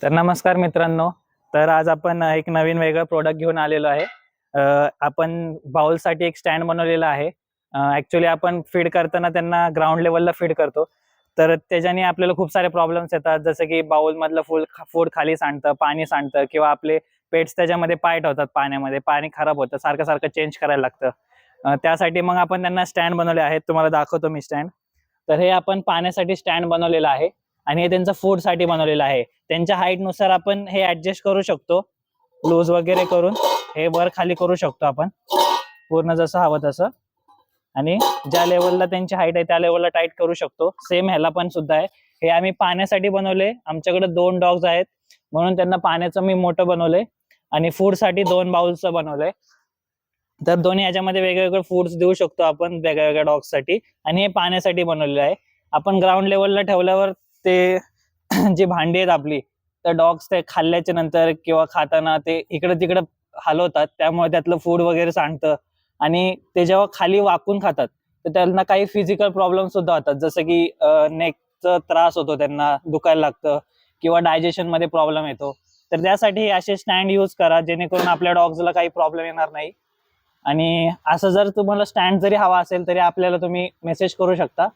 तर नमस्कार मित्रांनो. तर आज आपण एक नवीन वेगळं प्रोडक्ट घेऊन आलेलो आहे. आपण बाउलसाठी एक स्टँड बनवलेला आहे. ॲक्च्युली आपण फीड करताना त्यांना ग्राउंड लेवलला फीड करतो. तर त्याच्याने आपल्याला खूप सारे प्रॉब्लेम्स येतात, जसं की बाउलमधलं फूड खाली सांडतं, पाणी सांडतं किंवा आपले पेट्स त्याच्यामध्ये पाय ठेवतात पाण्यामध्ये, पाणी खराब होतं, सारखं सारखं चेंज करायला लागतं. त्यासाठी मग आपण त्यांना स्टँड बनवले आहेत. तुम्हाला दाखवतो मी स्टँड. तर हे आपण पाण्यासाठी स्टँड बनवलेलं आहे आणि हे त्यांचं फूडसाठी बनवलेलं आहे. त्यांच्या हाईटनुसार आपण हे ऍडजस्ट करू शकतो, लूज वगैरे करून हे वर खाली करू शकतो आपण पूर्ण जसं हवं तसं. आणि ज्या लेवलला त्यांची हाईट आहे त्या लेवलला टाईट करू शकतो. सेम ह्याला पण सुद्धा आहे. हे आम्ही पाण्यासाठी बनवले. आमच्याकडे 2 डॉग्स आहेत म्हणून त्यांना पाण्याचं मी मोठं बनवलंय आणि फूडसाठी 2 बाउल्सचं बनवलंय. तर दोन्ही ह्याच्यामध्ये वेगवेगळे फूड्स देऊ शकतो आपण वेगळ्या वेगळ्या डॉग्ससाठी. आणि हे पाण्यासाठी बनवलेलं आहे. आपण ग्राउंड लेवलला ठेवल्यावर ते जी भांडी आहेत आपली, तर डॉग्स ते खाल्ल्याच्या नंतर किंवा खाताना ते इकडे तिकडे हलवतात, त्यामुळे त्यातलं फूड वगैरे सांडतं. आणि ते जेव्हा खाली वाकून खातात तर त्यांना काही फिजिकल प्रॉब्लेम सुद्धा होतात, जसं की नेकचा त्रास होतो, त्यांना दुखायला लागतं किंवा डायजेशन मध्ये प्रॉब्लेम येतो. तर त्यासाठी असे स्टँड यूज करा जेणेकरून आपल्या डॉग्सला काही प्रॉब्लेम येणार नाही. आणि असं जर तुम्हाला स्टँड जरी हवा असेल तरी आपल्याला तुम्ही मेसेज करू शकता.